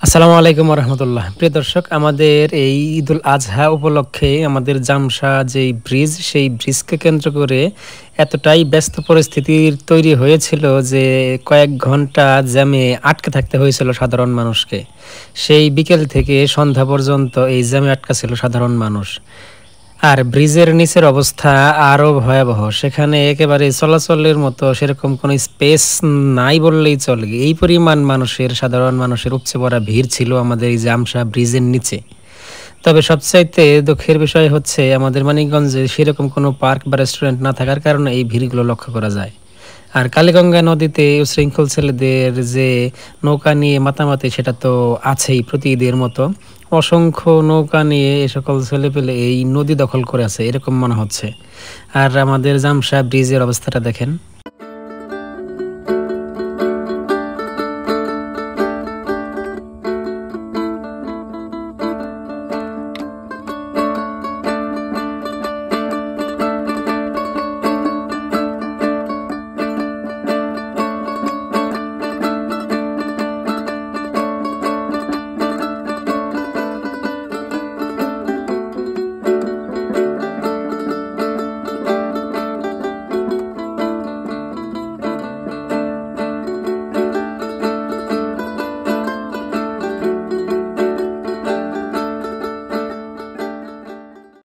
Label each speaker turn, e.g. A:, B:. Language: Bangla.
A: আসসালামু আলাইকুম রহমতুল্লাহ। প্রিয় দর্শক, আমাদের এই ঈদুল আজহা উপলক্ষে আমাদের জামসা যেই ব্রিজ, সেই ব্রিজকে কেন্দ্র করে এতটাই ব্যস্ত পরিস্থিতির তৈরি হয়েছিল যে কয়েক ঘন্টা জ্যামে আটকে থাকতে হয়েছিল সাধারণ মানুষকে। সেই বিকেল থেকে সন্ধ্যা পর্যন্ত এই জ্যামে আটকা ছিল সাধারণ মানুষ। আর ব্রিজের নিচের অবস্থা আরো ভয়াবহ, সেখানে একেবারে চলাচলের মতো সেরকম কোনো স্পেস নাই বললেই চলে। এই পরিমাণ মানুষের, সাধারণ মানুষের উপচে পড়া ভিড় ছিল আমাদের এই জামসা ব্রিজের নিচে। তবে সবচাইতে দুঃখের বিষয় হচ্ছে আমাদের মানিকগঞ্জে সেরকম কোনো পার্ক বা রেস্টুরেন্ট না থাকার কারণে এই ভিড়গুলো লক্ষ্য করা যায়। আর কালীগঙ্গা নদীতে উশৃঙ্খল ছেলেদের যে নৌকা নিয়ে মাতামাতি, সেটা তো আছেই প্রতি ঈদের মতো। অসংখ্য নৌকা নিয়ে এ সকল ছেলেপেলে এই নদী দখল করে আছে এরকম মনে হচ্ছে। আর আমাদের জামসা ব্রিজের অবস্থাটা দেখেন।